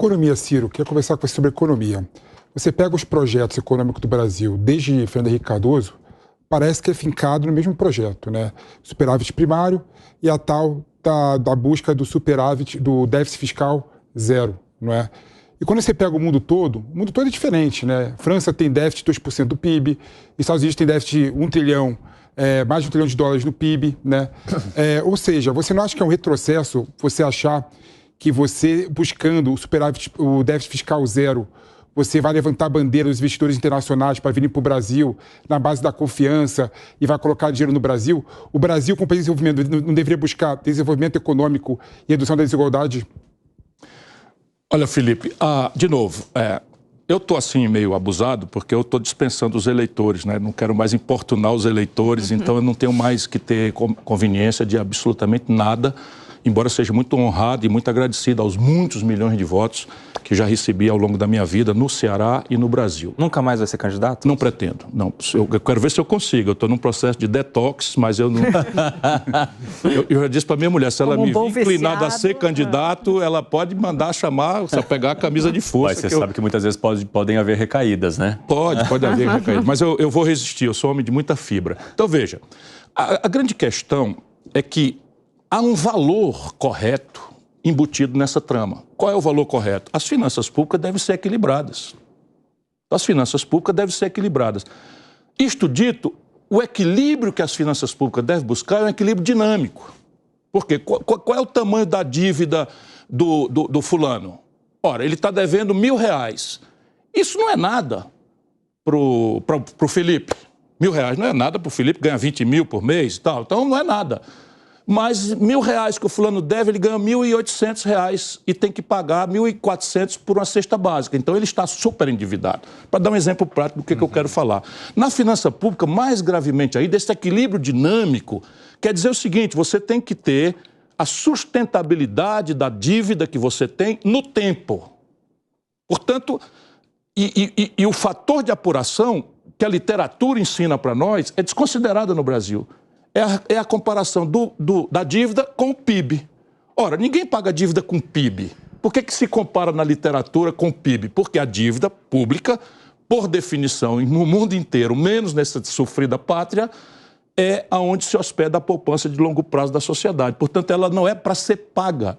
economia, Ciro, queria conversar com você sobre economia. Você pega os projetos econômicos do Brasil, desde Fernando Henrique Cardoso, parece que é fincado no mesmo projeto, né? Superávit primário e a tal da busca do superávit, do déficit fiscal zero, não é? E quando você pega o mundo todo é diferente, né? França tem déficit de 2% do PIB, Estados Unidos tem déficit de 1 trilhão, mais de 1 trilhão de dólares no PIB, né? Ou seja, você não acha que é um retrocesso você achar que você, buscando o superávit, o déficit fiscal zero, você vai levantar a bandeira dos investidores internacionais para virem para o Brasil na base da confiança e vai colocar dinheiro no Brasil? O Brasil, como país de desenvolvimento, não deveria buscar desenvolvimento econômico e redução da desigualdade? Olha, Felipe, de novo, eu estou assim meio abusado porque eu estou dispensando os eleitores, né? Não quero mais importunar os eleitores, então eu não tenho mais que ter conveniência de absolutamente nada, embora seja muito honrado e muito agradecido aos muitos milhões de votos que já recebi ao longo da minha vida no Ceará e no Brasil. Nunca mais vai ser candidato? Não pretendo, não. Eu quero ver se eu consigo. Eu estou num processo de detox, mas eu não... eu já disse para minha mulher, se ela me vir inclinada a ser candidato, ela pode mandar chamar, só pegar a camisa de força. Mas você sabe que muitas vezes podem haver recaídas, né? Pode haver recaídas, mas eu vou resistir, eu sou homem de muita fibra. Então, veja, a grande questão é que há um valor correto embutido nessa trama. Qual é o valor correto? As finanças públicas devem ser equilibradas. As finanças públicas devem ser equilibradas. Isto dito, o equilíbrio que as finanças públicas devem buscar é um equilíbrio dinâmico. Por quê? Qual é o tamanho da dívida do fulano? Ora, ele está devendo R$1.000. Isso não é nada para o Felipe. R$1.000 não é nada para o Felipe ganhar 20 mil por mês e tal. Então não é nada. Mas R$1.000 que o fulano deve, ele ganha R$1.800 e tem que pagar R$1.400 por uma cesta básica. Então ele está super endividado. Para dar um exemplo prático do que eu quero falar. Na finança pública, mais gravemente aí, desse equilíbrio dinâmico, quer dizer o seguinte, você tem que ter a sustentabilidade da dívida que você tem no tempo. Portanto, e o fator de apuração que a literatura ensina para nós é desconsiderado no Brasil. É a comparação da dívida com o PIB. Ora, ninguém paga dívida com PIB. Por que se compara na literatura com o PIB? Porque a dívida pública, por definição, no mundo inteiro, menos nessa sofrida pátria, é aonde se hospeda a poupança de longo prazo da sociedade. Portanto, ela não é para ser paga,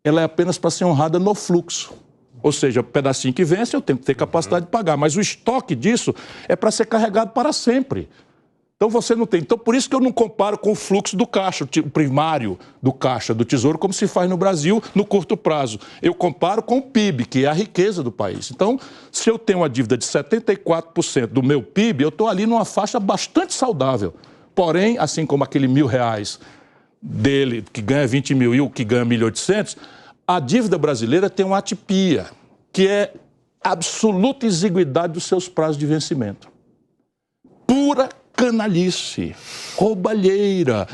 ela é apenas para ser honrada no fluxo. Ou seja, o pedacinho que vence eu tenho que ter capacidade de pagar, mas o estoque disso é para ser carregado para sempre. Então você não tem. Então por isso que eu não comparo com o fluxo do caixa, o primário do caixa do Tesouro, como se faz no Brasil no curto prazo. Eu comparo com o PIB, que é a riqueza do país. Então, se eu tenho uma dívida de 74% do meu PIB, eu estou ali numa faixa bastante saudável. Porém, assim como aquele R$1.000 dele, que ganha 20 mil e o que ganha 1.800, a dívida brasileira tem uma atipia, que é absoluta exiguidade dos seus prazos de vencimento. Pura canalice, roubalheira,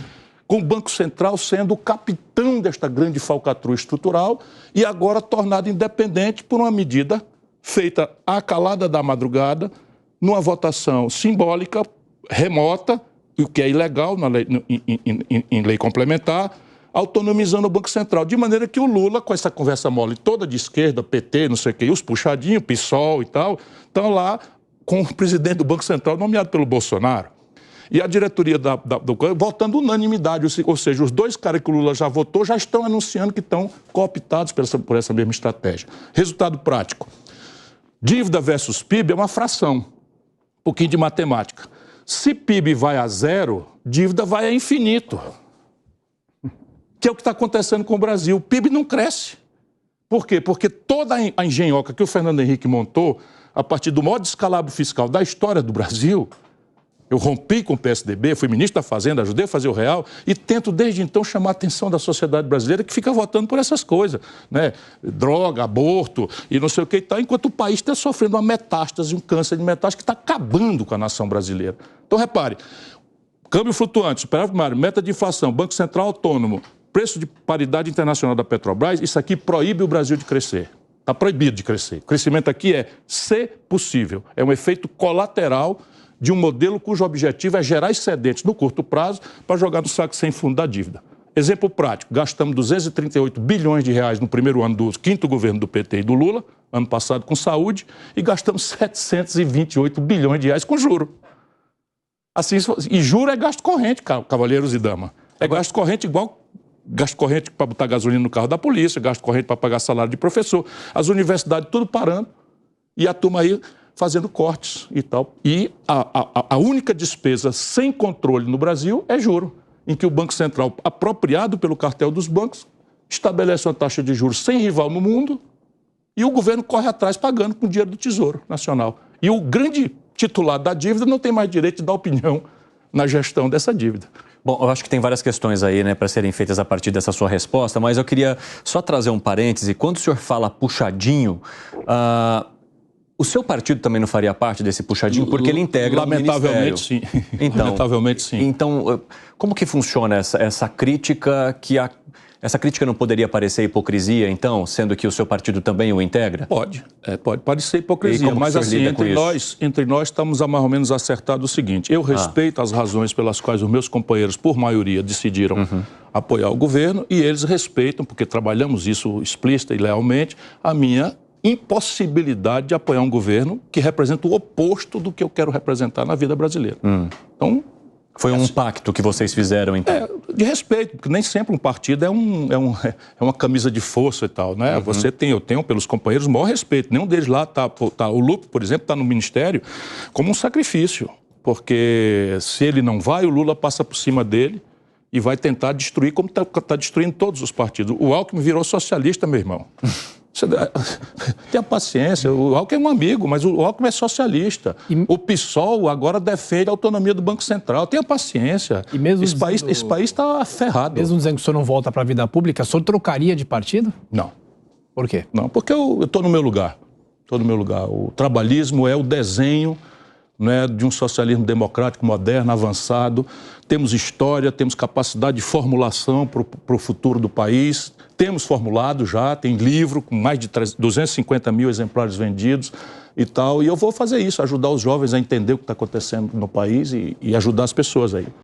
com o Banco Central sendo o capitão desta grande falcatrua estrutural e agora tornado independente por uma medida feita à calada da madrugada, numa votação simbólica, remota, o que é ilegal em lei complementar, autonomizando o Banco Central. De maneira que o Lula, com essa conversa mole toda de esquerda, PT, não sei o quê, os puxadinhos, PSOL e tal, estão lá com o presidente do Banco Central nomeado pelo Bolsonaro. E a diretoria do votando unanimidade, ou seja, os dois caras que o Lula já votou já estão anunciando que estão cooptados por essa mesma estratégia. Resultado prático. Dívida versus PIB é uma fração. Um pouquinho de matemática. Se PIB vai a zero, dívida vai a infinito. Que é o que está acontecendo com o Brasil. O PIB não cresce. Por quê? Porque toda a engenhoca que o Fernando Henrique montou, a partir do maior descalabro fiscal da história do Brasil, eu rompi com o PSDB, fui ministro da Fazenda, ajudei a fazer o real e tento desde então chamar a atenção da sociedade brasileira que fica votando por essas coisas, né? Droga, aborto e não sei o que e tal, enquanto o país está sofrendo uma metástase, um câncer de metástase que está acabando com a nação brasileira. Então, repare, câmbio flutuante, superávit primário, meta de inflação, Banco Central autônomo, preço de paridade internacional da Petrobras, isso aqui proíbe o Brasil de crescer. Está proibido de crescer. O crescimento aqui é, se possível, é um efeito colateral de um modelo cujo objetivo é gerar excedentes no curto prazo para jogar no saco sem fundo da dívida. Exemplo prático, gastamos 238 bilhões de reais no primeiro ano do 5º governo do PT e do Lula, ano passado com saúde, e gastamos 728 bilhões de reais com juro. Assim, e juro é gasto corrente, cavalheiros e damas. É gasto corrente igual gasto corrente para botar gasolina no carro da polícia, gasto corrente para pagar salário de professor, as universidades tudo parando e a turma aí fazendo cortes e tal. E a única despesa sem controle no Brasil é juro, em que o Banco Central, apropriado pelo cartel dos bancos, estabelece uma taxa de juros sem rival no mundo e o governo corre atrás pagando com o dinheiro do Tesouro Nacional. E o grande titular da dívida não tem mais direito de dar opinião na gestão dessa dívida. Bom, eu acho que tem várias questões aí, né, para serem feitas a partir dessa sua resposta, mas eu queria só trazer um parêntese. Quando o senhor fala puxadinho, o seu partido também não faria parte desse puxadinho? Porque ele integra Lamentavelmente, sim. Então, lamentavelmente, sim. Então, como que funciona essa crítica Essa crítica não poderia parecer hipocrisia, então, sendo que o seu partido também o integra? Pode parecer hipocrisia, mas assim, entre nós estamos a mais ou menos acertado o seguinte: eu respeito as razões pelas quais os meus companheiros, por maioria, decidiram apoiar o governo, e eles respeitam, porque trabalhamos isso explícita e lealmente, a minha impossibilidade de apoiar um governo que representa o oposto do que eu quero representar na vida brasileira. Então, foi um pacto que vocês fizeram, então? De respeito, porque nem sempre um partido é uma camisa de força e tal, né? Eu tenho pelos companheiros o maior respeito. Nenhum deles lá o Lupe, por exemplo, está no ministério como um sacrifício, porque se ele não vai, o Lula passa por cima dele e vai tentar destruir, como está destruindo todos os partidos. O Alckmin virou socialista, meu irmão. Tenha paciência, o Alckmin é um amigo, mas o Alckmin é socialista. O PSOL agora defende a autonomia do Banco Central. Tenha paciência. E mesmo esse país está ferrado. Mesmo dizendo que o senhor não volta para a vida pública, o senhor trocaria de partido? Não. Por quê? Não, porque eu estou no meu lugar. Estou no meu lugar. O trabalhismo é o desenho, né, de um socialismo democrático, moderno, avançado. Temos história, temos capacidade de formulação para o futuro do país. Temos formulado já, tem livro com mais de 250 mil exemplares vendidos e tal. E eu vou fazer isso, ajudar os jovens a entender o que está acontecendo no país e ajudar as pessoas aí.